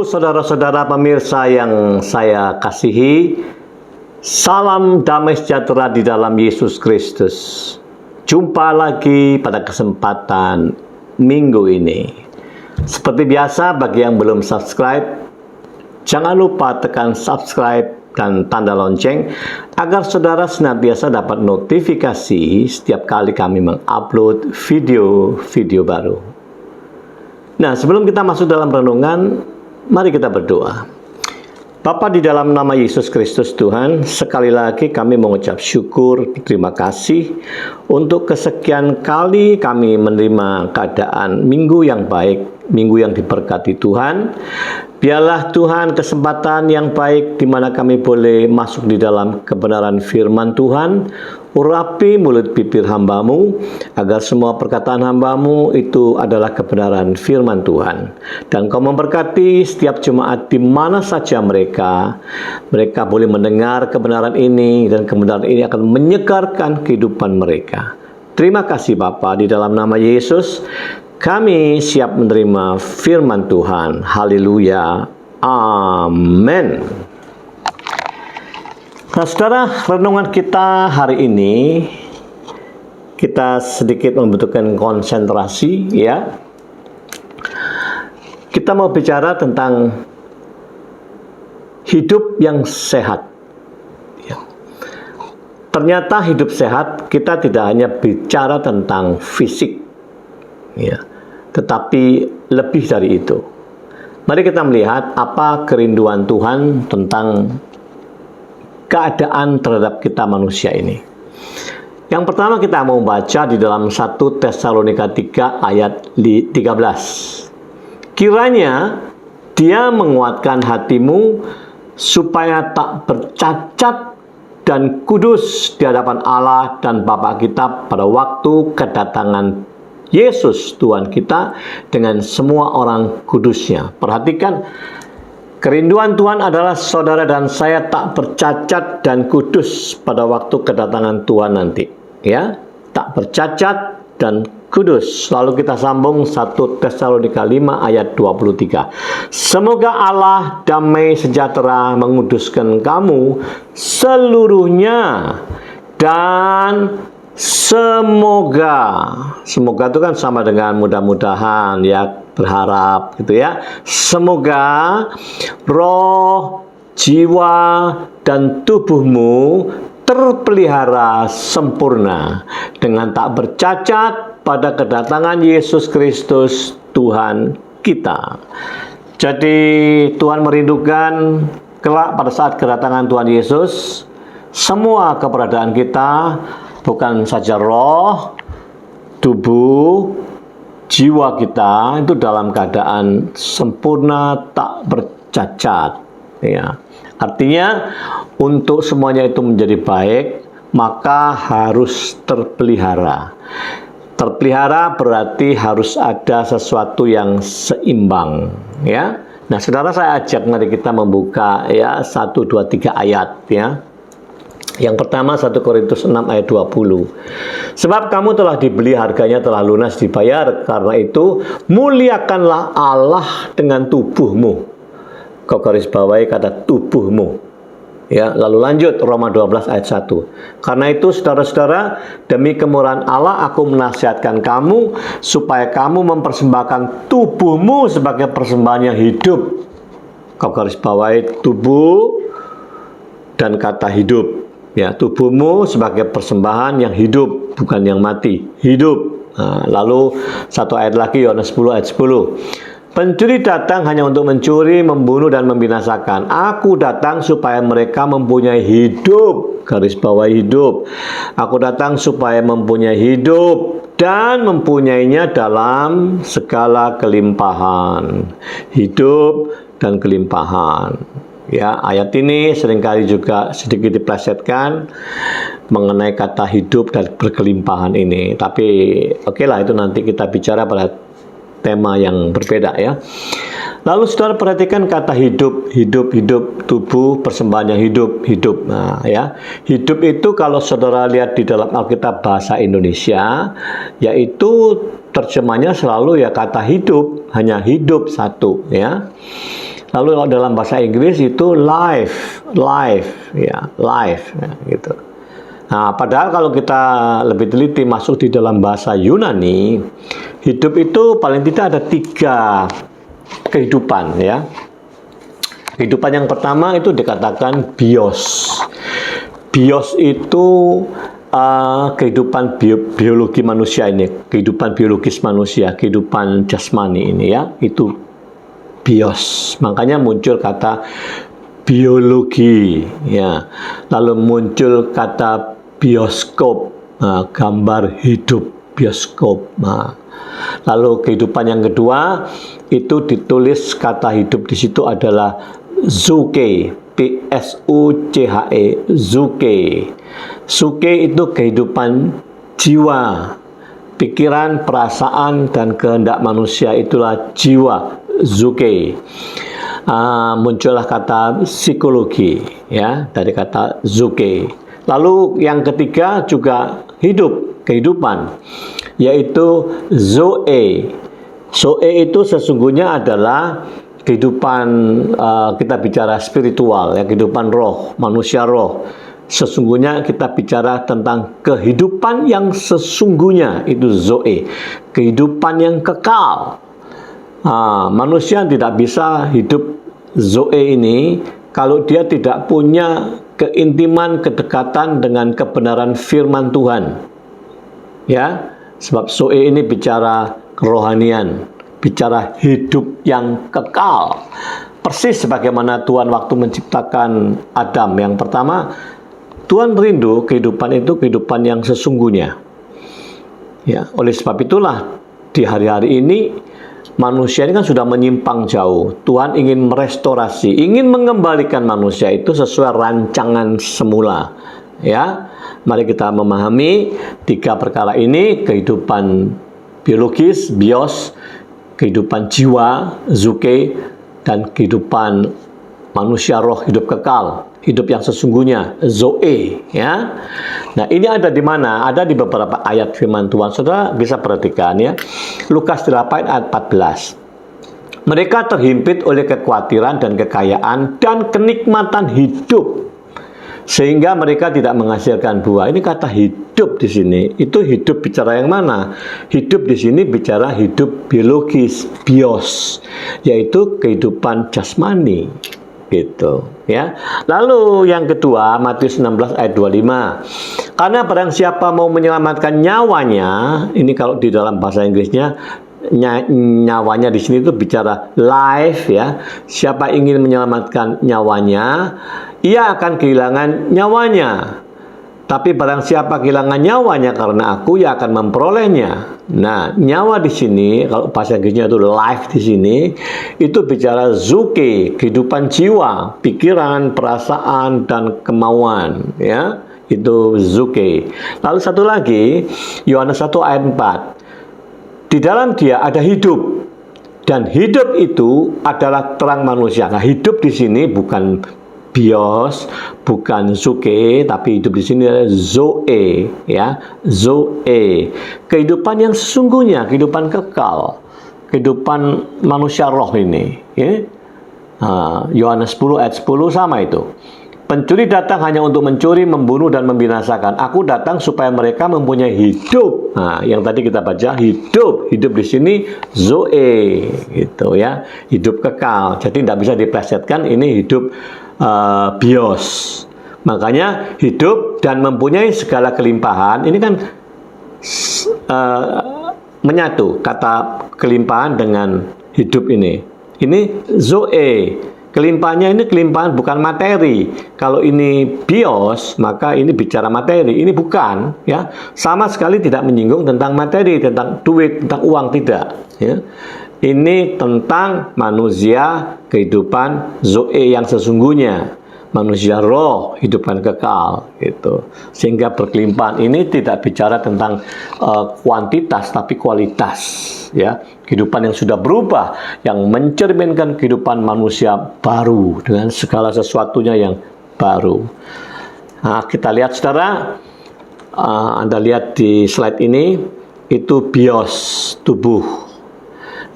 Halo saudara-saudara pemirsa yang saya kasihi, salam damai sejahtera di dalam Yesus Kristus. Jumpa lagi pada kesempatan minggu ini. Seperti biasa, bagi yang belum subscribe, jangan lupa tekan subscribe dan tanda lonceng agar saudara senantiasa dapat notifikasi setiap kali kami mengupload video-video baru. Nah, sebelum kita masuk dalam renungan, mari kita berdoa. Bapa, di dalam nama Yesus Kristus Tuhan, sekali lagi kami mengucap syukur, terima kasih untuk kesekian kali kami menerima keadaan minggu yang baik, minggu yang diberkati Tuhan. Biarlah Tuhan kesempatan yang baik di mana kami boleh masuk di dalam kebenaran firman Tuhan. Urapi mulut bibir hamba-Mu, agar semua perkataan hamba-Mu itu adalah kebenaran firman Tuhan. Dan Kau memberkati setiap jemaat di mana saja mereka boleh mendengar kebenaran ini, dan kebenaran ini akan menyegarkan kehidupan mereka. Terima kasih Bapa, di dalam nama Yesus kami siap menerima firman Tuhan. Haleluya. Amin. Nah, saudara, renungan kita hari ini kita sedikit membutuhkan konsentrasi, ya. Kita mau bicara tentang hidup yang sehat. Ya. Ternyata hidup sehat kita tidak hanya bicara tentang fisik, ya, tetapi lebih dari itu. Mari kita melihat apa kerinduan Tuhan tentang keadaan terhadap kita manusia ini. Yang pertama kita mau baca di dalam 1 Tesalonika 3 ayat 13. Kiranya Dia menguatkan hatimu supaya tak bercacat dan kudus di hadapan Allah dan Bapa kita pada waktu kedatangan Yesus Tuhan kita dengan semua orang kudusnya. Perhatikan, kerinduan Tuhan adalah saudara dan saya tak bercacat dan kudus pada waktu kedatangan Tuhan nanti, ya. Tak bercacat dan kudus. Lalu kita sambung 1 Tesalonika 5 ayat 23. Semoga Allah damai sejahtera menguduskan kamu seluruhnya, dan semoga itu kan sama dengan mudah-mudahan, ya, berharap gitu, ya. Semoga roh, jiwa, dan tubuhmu terpelihara sempurna dengan tak bercacat pada kedatangan Yesus Kristus Tuhan kita. Jadi Tuhan merindukan kelak pada saat kedatangan Tuhan Yesus, semua keberadaan kita, bukan saja roh, tubuh, jiwa kita itu dalam keadaan sempurna, tak bercacat, ya. Artinya untuk semuanya itu menjadi baik, maka harus terpelihara. Terpelihara berarti harus ada sesuatu yang seimbang, ya. Nah, saudara, saya ajak mari kita membuka, ya, 1, 2, 3 ayat, ya. Yang pertama 1 Korintus 6 ayat 20. Sebab kamu telah dibeli, harganya telah lunas dibayar. Karena itu muliakanlah Allah dengan tubuhmu. Kau garis bawahi kata tubuhmu. Ya, lalu lanjut Roma 12 ayat 1. Karena itu saudara-saudara, demi kemurahan Allah aku menasihatkan kamu supaya kamu mempersembahkan tubuhmu sebagai persembahan yang hidup. Kau garis bawahi tubuh dan kata hidup. Ya, tubuhmu sebagai persembahan yang hidup, bukan yang mati, hidup. Nah, lalu satu ayat lagi, Yohanes 10 ayat 10. Pencuri datang hanya untuk mencuri, membunuh, dan membinasakan. Aku datang supaya mereka mempunyai hidup. Garis bawah hidup. Aku datang supaya mempunyai hidup dan mempunyainya dalam segala kelimpahan. Hidup dan kelimpahan. Ya, ayat ini seringkali juga sedikit diplesetkan mengenai kata hidup dan berkelimpahan ini. Tapi oke lah, itu nanti kita bicara pada tema yang berbeda, ya. Lalu saudara perhatikan kata hidup, tubuh, persembahan yang hidup. Nah, ya, hidup itu kalau saudara lihat di dalam Alkitab bahasa Indonesia, yaitu terjemahnya selalu ya kata hidup, hanya hidup satu, ya. Lalu kalau dalam bahasa Inggris itu life, ya, life, ya, gitu. Nah, padahal kalau kita lebih teliti masuk di dalam bahasa Yunani, hidup itu paling tidak ada 3 kehidupan, ya. Kehidupan yang pertama itu dikatakan bios. Bios itu kehidupan biologi manusia ini, kehidupan biologis manusia, kehidupan jasmani ini, ya, itu bios. Makanya muncul kata biologi, ya. Lalu muncul kata bioskop, gambar hidup, bioskop. Lalu kehidupan yang kedua itu ditulis kata hidup di situ adalah zuke, P-S-U-C-H-E, zuke. Zuke itu kehidupan jiwa, pikiran, perasaan, dan kehendak manusia, itulah jiwa, zuke. Muncullah kata psikologi, ya, dari kata zuke. Lalu yang ketiga juga hidup, kehidupan, yaitu zoe. Zoe itu sesungguhnya adalah kehidupan, kita bicara spiritual, ya, kehidupan roh, manusia roh. Sesungguhnya kita bicara tentang kehidupan yang sesungguhnya, itu zoe, kehidupan yang kekal. Manusia tidak bisa hidup zoe ini kalau dia tidak punya keintiman, kedekatan dengan kebenaran firman Tuhan, ya. Sebab zoe ini bicara kerohanian, bicara hidup yang kekal. Persis sebagaimana Tuhan waktu menciptakan Adam yang pertama, Tuhan rindu kehidupan itu kehidupan yang sesungguhnya, ya. Oleh sebab itulah di hari-hari ini manusia ini kan sudah menyimpang jauh. Tuhan ingin merestorasi, ingin mengembalikan manusia itu sesuai rancangan semula, ya. Mari kita memahami 3 perkara ini: kehidupan biologis, bios, kehidupan jiwa, zuke, dan kehidupan manusia roh, hidup kekal, hidup yang sesungguhnya, zoe, ya. Nah, ini ada di mana? Ada di beberapa ayat firman Tuhan. Saudara bisa perhatikan, ya. Lukas 8 ayat 14. Mereka terhimpit oleh kekhawatiran dan kekayaan dan kenikmatan hidup, sehingga mereka tidak menghasilkan buah. Ini kata hidup di sini. Itu hidup bicara yang mana? Hidup di sini bicara hidup biologis, bios, yaitu kehidupan jasmani, gitu, ya. Lalu yang kedua, Matius 16 ayat 25. Karena barang siapa mau menyelamatkan nyawanya, ini kalau di dalam bahasa Inggrisnya nyawanya di sini itu bicara life, ya. Siapa ingin menyelamatkan nyawanya, ia akan kehilangan nyawanya. Tapi barang siapa kehilangan nyawanya karena aku, ia akan memperolehnya. Nah, nyawa di sini kalau bahasa Inggrisnya itu life di sini itu bicara zuke, kehidupan jiwa, pikiran, perasaan, dan kemauan, ya. Itu zuke. Lalu satu lagi, Yohanes 1 ayat 4. Di dalam dia ada hidup, dan hidup itu adalah terang manusia. Nah, hidup di sini bukan bios, bukan zuke, tapi hidup di sini adalah zoe, ya, zoe, kehidupan yang sesungguhnya, kehidupan kekal, kehidupan manusia roh ini, ya. Yohanes 10 ayat 10 sama itu. Pencuri datang hanya untuk mencuri, membunuh, dan membinasakan. Aku datang supaya mereka mempunyai hidup. Nah, yang tadi kita baca hidup di sini zoe, gitu, ya, hidup kekal. Jadi tidak bisa diplesetkan ini hidup bios. Makanya hidup dan mempunyai segala kelimpahan ini kan menyatu, kata kelimpahan dengan hidup ini. Ini zoe. Kelimpahannya ini kelimpahan bukan materi. Kalau ini bios, maka ini bicara materi. Ini bukan, ya. Sama sekali tidak menyinggung tentang materi, tentang duit, tentang uang, tidak, ya. Ini tentang manusia, kehidupan zoe yang sesungguhnya, manusia roh, hidupan kekal, gitu. Sehingga berkelimpahan ini tidak bicara tentang kuantitas tapi kualitas, ya. Kehidupan yang sudah berubah, yang mencerminkan kehidupan manusia baru dengan segala sesuatunya yang baru. Nah, kita lihat, saudara, Anda lihat di slide ini, itu bios, tubuh.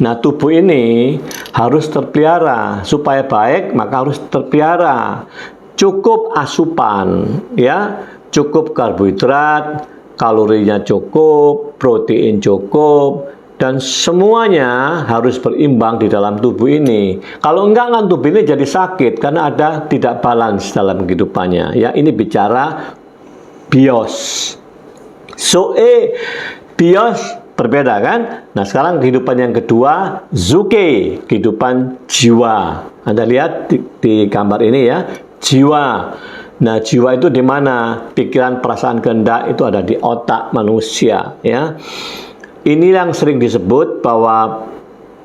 Nah, tubuh ini harus terpelihara. Supaya baik, maka harus terpelihara. Cukup asupan, ya, cukup karbohidrat, kalorinya cukup, protein cukup, dan semuanya harus berimbang di dalam tubuh ini. Kalau enggak, kan tubuh ini jadi sakit karena ada tidak balance dalam kehidupannya. Ya, ini bicara bios. Bios berbeda kan? Nah, sekarang kehidupan yang kedua, zuke, kehidupan jiwa. Anda lihat di gambar ini ya, jiwa. Nah, jiwa itu di mana? Pikiran, perasaan, kehendak itu ada di otak manusia, ya. Ini yang sering disebut bahwa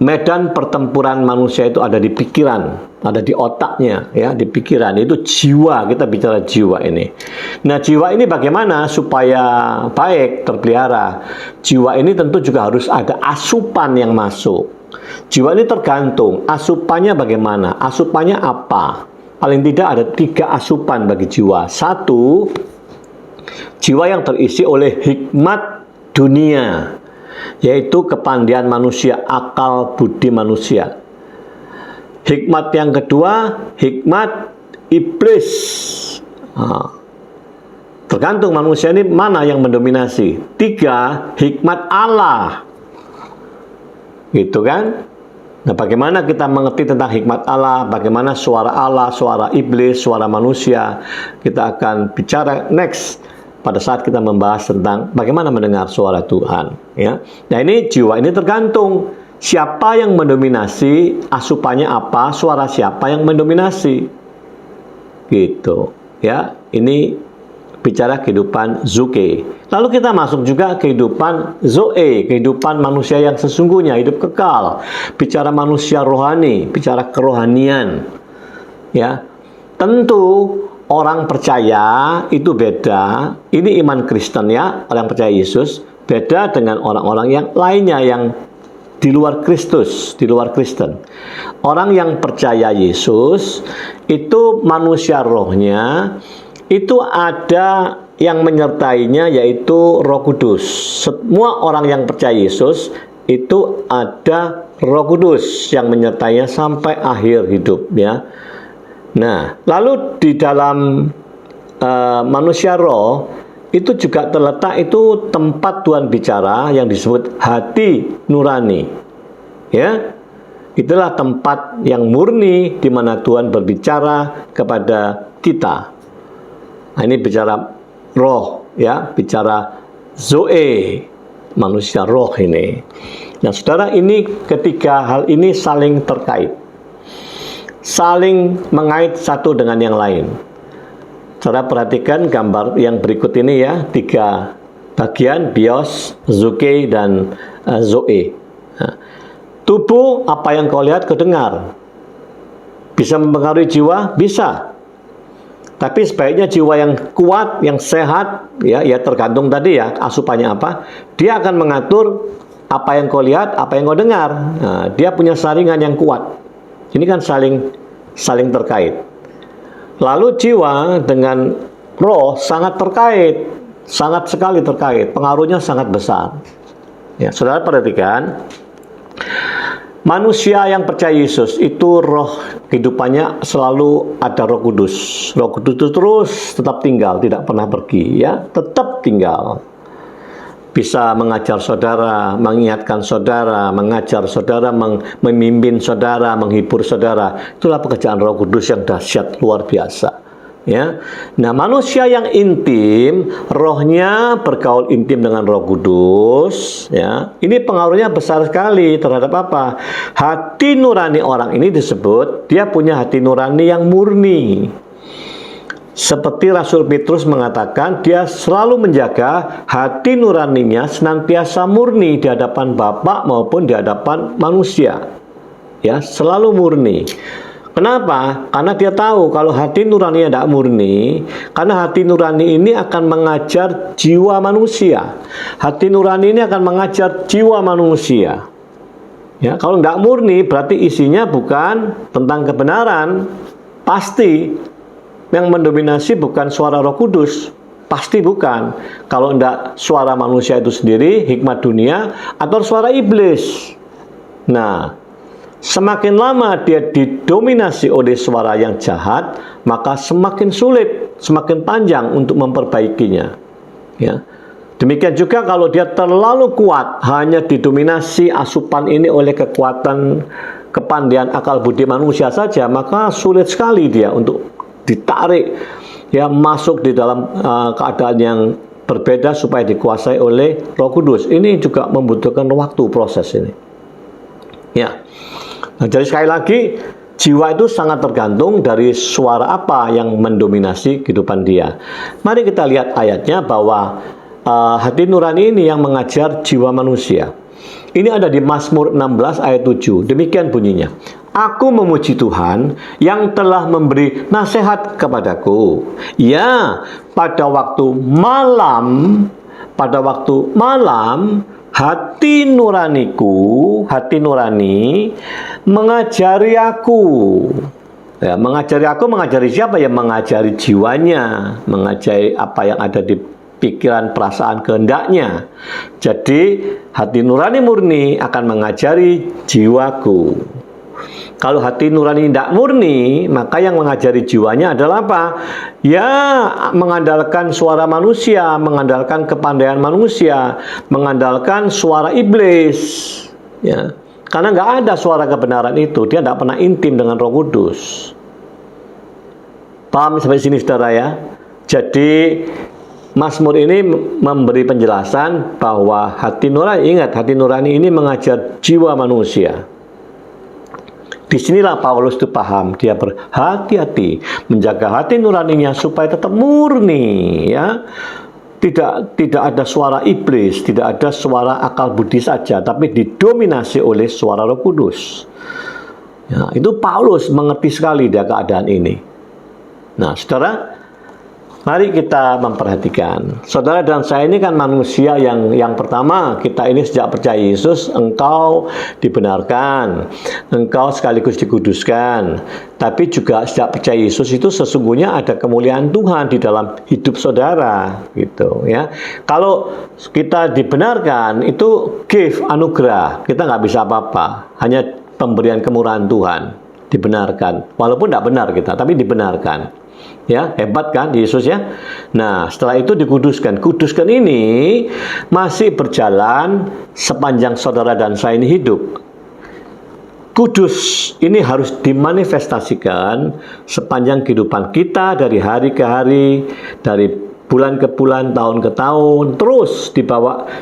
medan pertempuran manusia itu ada di pikiran, ada di otaknya, ya, di pikiran. Itu jiwa, kita bicara jiwa ini. Nah, jiwa ini bagaimana supaya baik, terpelihara? Jiwa ini tentu juga harus ada asupan yang masuk. Jiwa ini tergantung, asupannya bagaimana? Asupannya apa? Paling tidak ada 3 asupan bagi jiwa. 1, jiwa yang terisi oleh hikmat dunia, yaitu kepandaian manusia, akal budi manusia. Hikmat yang kedua, hikmat iblis. Tergantung manusia ini mana yang mendominasi. 3, hikmat Allah. Gitu kan? Nah, bagaimana kita mengerti tentang hikmat Allah, bagaimana suara Allah, suara iblis, suara manusia, kita akan bicara next pada saat kita membahas tentang bagaimana mendengar suara Tuhan, ya. Nah, ini jiwa ini tergantung siapa yang mendominasi, asupannya apa, suara siapa yang mendominasi. Gitu, ya. Ini bicara kehidupan zuke. Lalu kita masuk juga kehidupan zoe, kehidupan manusia yang sesungguhnya, hidup kekal. Bicara manusia rohani, bicara kerohanian. Ya. Tentu orang percaya itu beda. Ini iman Kristen, ya, orang percaya Yesus, beda dengan orang-orang yang lainnya yang di luar Kristus, di luar Kristen. Orang yang percaya Yesus itu manusia rohnya itu ada yang menyertainya, yaitu Roh Kudus. Semua orang yang percaya Yesus itu ada Roh Kudus yang menyertainya sampai akhir hidup, ya. Nah, lalu di dalam manusia roh itu juga terletak itu tempat Tuhan bicara yang disebut hati nurani, ya. Itulah tempat yang murni di mana Tuhan berbicara kepada kita. Nah, ini bicara roh, ya, bicara zoe, manusia roh ini. Nah, saudara, ini ketiga hal ini saling terkait, saling mengait satu dengan yang lain. Saudara perhatikan gambar yang berikut ini, ya, 3 bagian, bios, zuke, dan zoe. Nah, tubuh, apa yang kau lihat, kau dengar. Bisa mempengaruhi jiwa? Bisa. Tapi sebaiknya jiwa yang kuat, yang sehat, ya tergantung tadi, ya, asupannya apa. Dia akan mengatur apa yang kau lihat, apa yang kau dengar. Nah, dia punya saringan yang kuat. Ini kan saling terkait. Lalu jiwa dengan roh sangat terkait, sangat sekali terkait. Pengaruhnya sangat besar. Ya, saudara perhatikan. Manusia yang percaya Yesus itu roh kehidupannya selalu ada Roh Kudus. Roh Kudus itu terus tetap tinggal, tidak pernah pergi, ya, tetap tinggal. Bisa mengajar saudara, mengingatkan saudara, mengajar saudara, memimpin saudara, menghibur saudara. Itulah pekerjaan Roh Kudus yang dahsyat, luar biasa. Ya. Nah, manusia yang intim, rohnya bergaul intim dengan Roh Kudus, ya. Ini pengaruhnya besar sekali terhadap apa? Hati nurani orang ini disebut dia punya hati nurani yang murni. Seperti Rasul Petrus mengatakan, dia selalu menjaga hati nuraninya senantiasa murni di hadapan Bapa maupun di hadapan manusia. Ya, selalu murni. Kenapa? Karena dia tahu kalau hati nurani tidak murni, karena hati nurani ini akan mengajar jiwa manusia. Hati nurani ini akan mengajar jiwa manusia. Ya, kalau tidak murni berarti isinya bukan tentang kebenaran. Pasti yang mendominasi bukan suara Roh Kudus. Pasti bukan. Kalau tidak suara manusia itu sendiri, hikmat dunia, atau suara iblis. Nah, semakin lama dia didominasi oleh suara yang jahat, maka semakin sulit, semakin panjang untuk memperbaikinya. Ya. Demikian juga kalau dia terlalu kuat, hanya didominasi asupan ini oleh kekuatan kepandaian akal budi manusia saja, maka sulit sekali dia untuk ditarik, ya, masuk di dalam keadaan yang berbeda supaya dikuasai oleh Roh Kudus. Ini juga membutuhkan waktu proses ini. Ya. Nah, jadi sekali lagi, jiwa itu sangat tergantung dari suara apa yang mendominasi kehidupan dia. Mari kita lihat ayatnya bahwa hati nurani ini yang mengajar jiwa manusia. Ini ada di Mazmur 16 ayat 7. Demikian bunyinya. Aku memuji Tuhan yang telah memberi nasihat kepadaku. Ya, pada waktu malam, hati nurani mengajari aku. Ya, mengajari siapa? Ya, mengajari jiwanya, mengajari apa yang ada di pikiran, perasaan, kehendaknya. Jadi, hati nurani murni akan mengajari jiwaku. Kalau hati nurani tidak murni, maka yang mengajari jiwanya adalah apa? Ya, mengandalkan suara manusia, mengandalkan kepandaian manusia, mengandalkan suara iblis. Ya, karena nggak ada suara kebenaran itu, dia tidak pernah intim dengan Roh Kudus. Paham sampai sini, saudara ya? Jadi Mazmur ini memberi penjelasan bahwa hati nurani, ingat, hati nurani ini mengajar jiwa manusia. Disinilah Paulus itu paham, dia berhati-hati menjaga hati nuraninya supaya tetap murni, ya. Tidak ada suara iblis, tidak ada suara akal budi saja, tapi didominasi oleh suara Roh Kudus. Ya, itu Paulus mengerti sekali dia keadaan ini. Nah, saudara, mari kita memperhatikan. Saudara dan saya ini kan manusia yang pertama, kita ini sejak percaya Yesus, engkau dibenarkan, engkau sekaligus dikuduskan. Tapi juga sejak percaya Yesus itu sesungguhnya ada kemuliaan Tuhan di dalam hidup saudara, gitu ya. Kalau kita dibenarkan itu gift, anugerah, kita nggak bisa apa-apa, hanya pemberian kemurahan Tuhan, dibenarkan. Walaupun tidak benar kita, tapi dibenarkan. Ya, hebat kan Yesus ya. Nah, setelah itu dikuduskan. Kuduskan ini masih berjalan sepanjang saudara dan saya ini hidup. Kudus ini harus dimanifestasikan sepanjang kehidupan kita, dari hari ke hari, dari bulan ke bulan, tahun ke tahun, terus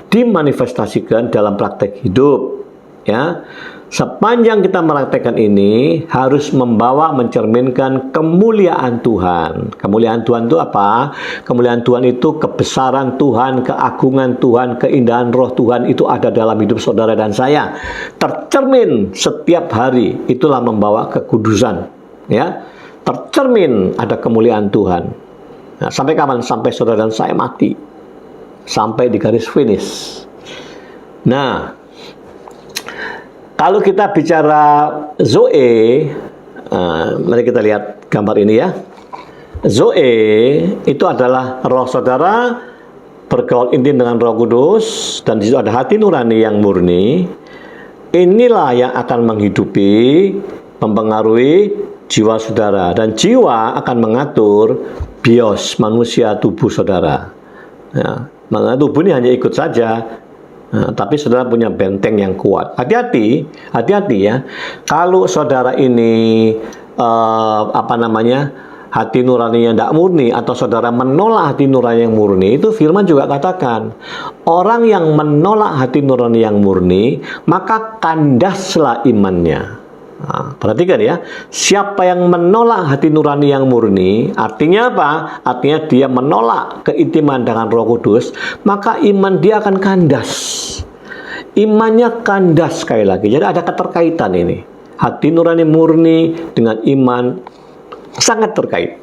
dimanifestasikan dalam praktek hidup. Ya. Sepanjang kita mempraktekkan ini harus mencerminkan kemuliaan Tuhan. Kemuliaan Tuhan itu apa? Kemuliaan Tuhan itu kebesaran Tuhan, keagungan Tuhan, keindahan roh Tuhan itu ada dalam hidup saudara dan saya. Tercermin setiap hari, itulah membawa kekudusan. Ya, tercermin ada kemuliaan Tuhan. Nah, sampai kapan? Sampai saudara dan saya mati. Sampai di garis finish. Nah, kalau kita bicara Zoe, mari kita lihat gambar ini ya. Zoe itu adalah roh saudara bergaul intim dengan Roh Kudus, dan di situ ada hati nurani yang murni. Inilah yang akan menghidupi, mempengaruhi jiwa saudara, dan jiwa akan mengatur bios manusia tubuh saudara. Ya, maka tubuh ini hanya ikut saja. Nah, tapi saudara punya benteng yang kuat. Hati-hati ya. Kalau saudara ini hati nuraninya tidak murni, atau saudara menolak hati nurani yang murni, itu firman juga katakan, orang yang menolak hati nurani yang murni, maka kandaslah imannya. Nah, perhatikan ya, siapa yang menolak hati nurani yang murni, artinya apa? Artinya dia menolak keintiman dengan Roh Kudus, maka iman dia akan kandas. Imannya kandas sekali lagi. Jadi ada keterkaitan ini. Hati nurani murni dengan iman sangat terkait.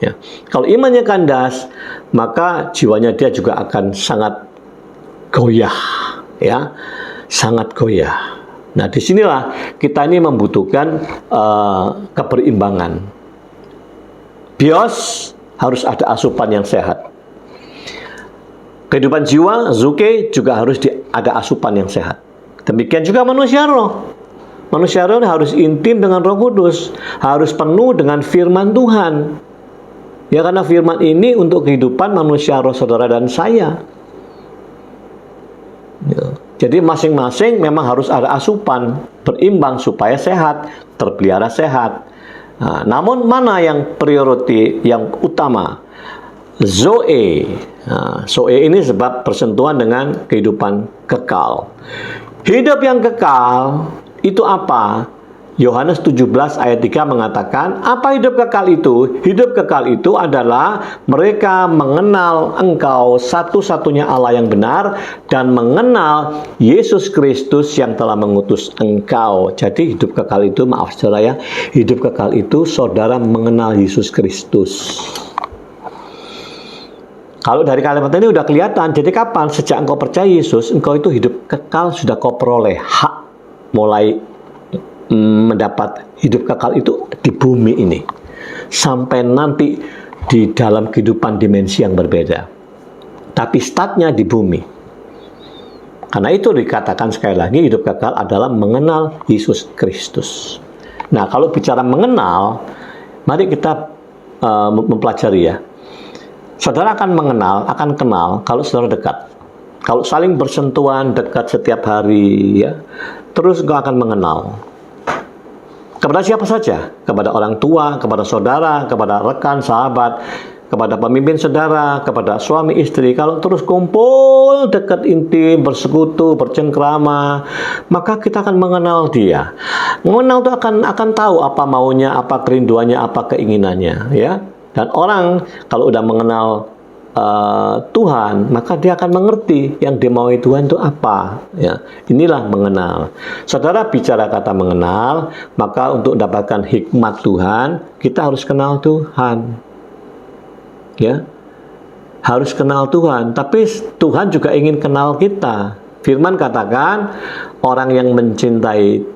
Ya. Kalau imannya kandas, maka jiwanya dia juga akan sangat goyah, ya, sangat goyah. Nah, disinilah kita ini membutuhkan keberimbangan. Bios harus ada asupan yang sehat. Kehidupan jiwa, zuke, juga harus ada asupan yang sehat. Demikian juga manusia roh. Manusia roh harus intim dengan Roh Kudus, harus penuh dengan firman Tuhan. Ya, karena firman ini untuk kehidupan manusia roh saudara dan saya. Ya. Jadi masing-masing memang harus ada asupan berimbang supaya sehat, terpelihara sehat. Nah, namun mana yang priority, yang utama? Zoe. Nah, Zoe ini sebab bersentuhan dengan kehidupan kekal. Hidup yang kekal itu apa? Yohanes 17 ayat 3 mengatakan, apa hidup kekal itu? Hidup kekal itu adalah mereka mengenal Engkau satu-satunya Allah yang benar dan mengenal Yesus Kristus yang telah mengutus Engkau. Jadi hidup kekal itu, maaf saudara ya, hidup kekal itu saudara mengenal Yesus Kristus. Kalau dari kalimat ini udah kelihatan, jadi kapan? Sejak engkau percaya Yesus, engkau itu hidup kekal sudah kau peroleh, hak mulai mendapat hidup kekal itu di bumi ini sampai nanti di dalam kehidupan dimensi yang berbeda, tapi startnya di bumi. Karena itu dikatakan sekali lagi hidup kekal adalah mengenal Yesus Kristus. Nah, kalau bicara mengenal, mari kita mempelajari ya. Saudara akan mengenal, akan kenal kalau saudara dekat, kalau saling bersentuhan dekat setiap hari ya, terus engkau akan mengenal. Kepada siapa saja, kepada orang tua, kepada saudara, kepada rekan, sahabat, kepada pemimpin saudara, kepada suami istri. Kalau terus kumpul, dekat, intim, bersekutu, bercengkrama, maka kita akan mengenal dia. Mengenal itu akan tahu apa maunya, apa kerinduannya, apa keinginannya, ya. Dan orang kalau udah mengenal Tuhan, maka dia akan mengerti yang dimaui Tuhan itu apa. Ya, inilah mengenal. Saudara bicara kata mengenal, maka untuk mendapatkan hikmat Tuhan, kita harus kenal Tuhan. Ya, harus kenal Tuhan. Tapi Tuhan juga ingin kenal kita. Firman katakan, orang yang mencintai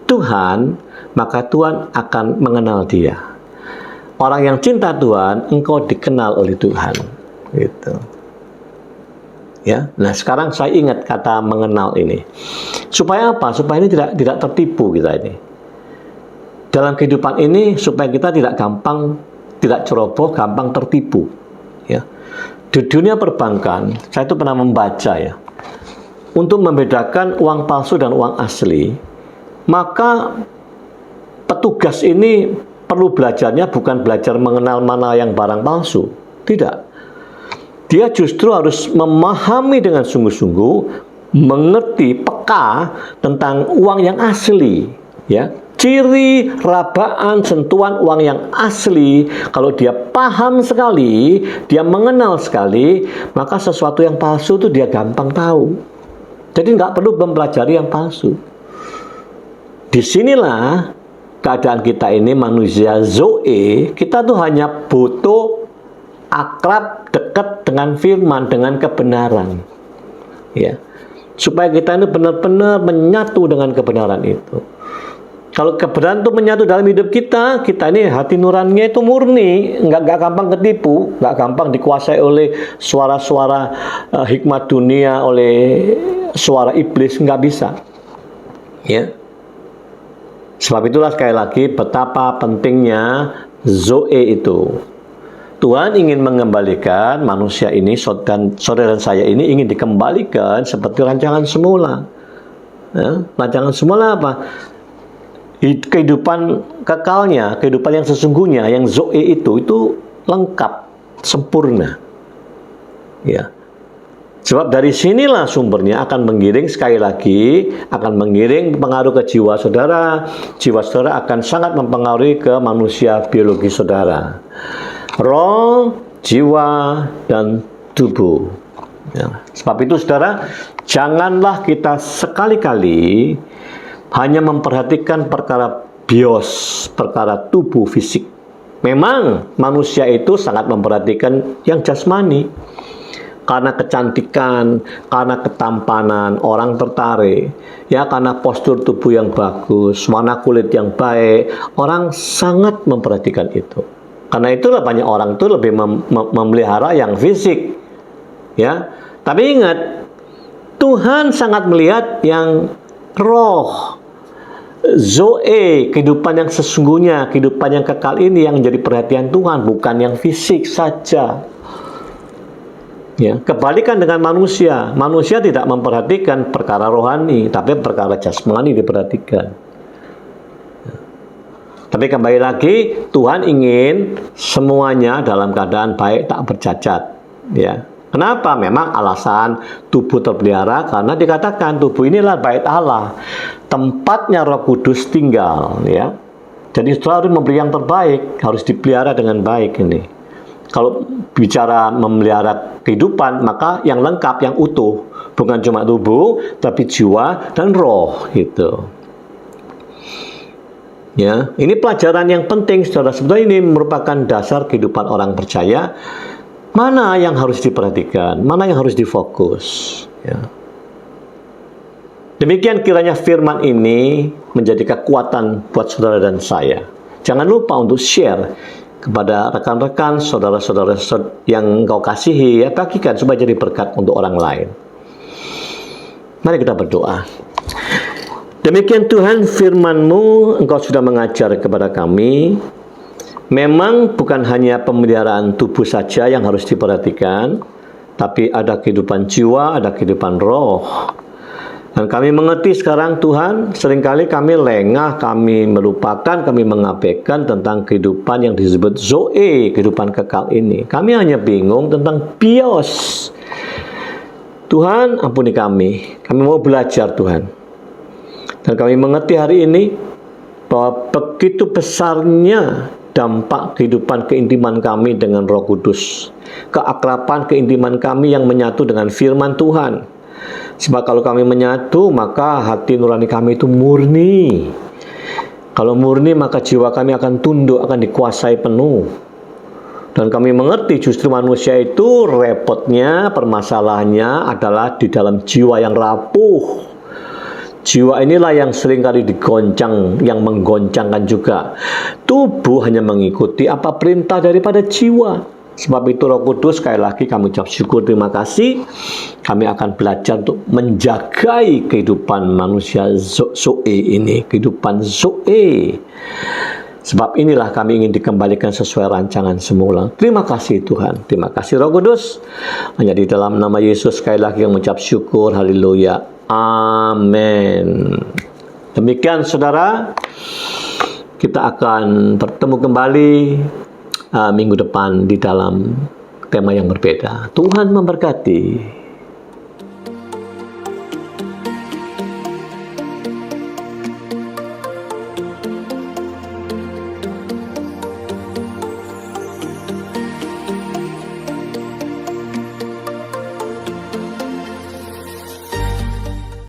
Tuhan, maka Tuhan akan mengenal dia. Orang yang cinta Tuhan, engkau dikenal oleh Tuhan. Gitu. Ya. Nah, sekarang saya ingat kata mengenal ini. Supaya apa? Supaya ini tidak tertipu kita ini. Dalam kehidupan ini supaya kita tidak gampang, tidak ceroboh, gampang tertipu. Ya. Di dunia perbankan, saya itu pernah membaca ya. Untuk membedakan uang palsu dan uang asli, maka petugas ini perlu belajarnya bukan belajar mengenal mana yang barang palsu. Tidak. Dia justru harus memahami dengan sungguh-sungguh, mengerti, peka tentang uang yang asli, ya. Ciri, rabaan, sentuhan uang yang asli, kalau dia paham sekali, dia mengenal sekali, maka sesuatu yang palsu itu dia gampang tahu. Jadi nggak perlu mempelajari yang palsu. Disinilah keadaan kita ini manusia Zoe, kita tuh hanya butuh akrab, dekat dengan firman, dengan kebenaran. Ya. Supaya kita ini benar-benar menyatu dengan kebenaran itu. Kalau kebenaran itu menyatu dalam hidup kita, kita ini hati nuraninya itu murni, nggak gampang ketipu, nggak gampang dikuasai oleh suara-suara hikmat dunia, oleh suara iblis, nggak bisa. Ya. Sebab itulah sekali lagi betapa pentingnya Zoe itu. Tuhan ingin mengembalikan manusia ini dan saudara dan saya ini ingin dikembalikan seperti rancangan semula. Ya, rancangan semula apa? Kehidupan kekalnya, kehidupan yang sesungguhnya, yang Zoe itu lengkap, sempurna. Ya. Sebab dari sinilah sumbernya akan menggiring sekali lagi, akan menggiring pengaruh ke jiwa saudara akan sangat mempengaruhi ke manusia biologi saudara. Roh, jiwa, dan tubuh. Ya. Sebab itu saudara, janganlah kita sekali-kali hanya memperhatikan perkara bios, perkara tubuh fisik. Memang manusia itu sangat memperhatikan yang jasmani. Karena kecantikan, karena ketampanan, orang tertarik. Ya, karena postur tubuh yang bagus, warna kulit yang baik, orang sangat memperhatikan itu. Karena itulah banyak orang itu lebih memelihara yang fisik. Ya. Tapi ingat, Tuhan sangat melihat yang roh, Zoe, kehidupan yang sesungguhnya, kehidupan yang kekal ini yang menjadi perhatian Tuhan, bukan yang fisik saja. Ya, kebalikan dengan manusia. Manusia tidak memperhatikan perkara rohani, tapi perkara jasmani diperhatikan. Tapi kembali lagi, Tuhan ingin semuanya dalam keadaan baik, tak bercacat. Ya. Kenapa? Memang alasan tubuh terpelihara karena dikatakan tubuh inilah bait Allah, tempatnya Roh Kudus tinggal. Ya. Jadi saudara harus memberi yang terbaik, harus dipelihara dengan baik ini. Kalau bicara memelihara kehidupan, maka yang lengkap, yang utuh, bukan cuma tubuh, tapi jiwa dan roh, gitu. Ya, ini pelajaran yang penting, saudara. Sebetulnya ini merupakan dasar kehidupan orang percaya. Mana yang harus diperhatikan, mana yang harus difokus. Ya. Demikian kiranya firman ini menjadi kekuatan buat saudara dan saya. Jangan lupa untuk share kepada rekan-rekan, saudara-saudara yang engkau kasihi, ya, bagikan supaya jadi berkat untuk orang lain. Mari kita berdoa. Demikian Tuhan, firman-Mu Engkau sudah mengajar kepada kami. Memang bukan hanya pemeliharaan tubuh saja yang harus diperhatikan, tapi ada kehidupan jiwa, ada kehidupan roh. Dan kami mengerti sekarang Tuhan, seringkali kami lengah, kami melupakan, kami mengabaikan tentang kehidupan yang disebut Zoe, kehidupan kekal ini. Kami hanya bingung tentang bios. Tuhan, ampuni kami mau belajar Tuhan. Dan kami mengerti hari ini bahwa begitu besarnya dampak kehidupan keintiman kami dengan Roh Kudus, keakraban keintiman kami yang menyatu dengan firman Tuhan. Sebab kalau kami menyatu, maka hati nurani kami itu murni. Kalau murni, maka jiwa kami akan tunduk, akan dikuasai penuh. Dan kami mengerti justru manusia itu repotnya, permasalahannya adalah di dalam jiwa yang rapuh. Jiwa inilah yang seringkali digoncang, yang menggoncangkan juga. Tubuh hanya mengikuti apa perintah daripada jiwa. Sebab itu Roh Kudus, sekali lagi kami ucap syukur, terima kasih. Kami akan belajar untuk menjagai kehidupan manusia Zoe ini, kehidupan Zoe. Sebab inilah kami ingin dikembalikan sesuai rancangan semula. Terima kasih Tuhan, terima kasih Roh Kudus. Hanya di dalam nama Yesus sekali lagi yang mengucap syukur, haleluya. Amin. Demikian saudara, kita akan bertemu kembali minggu depan di dalam tema yang berbeda. Tuhan memberkati.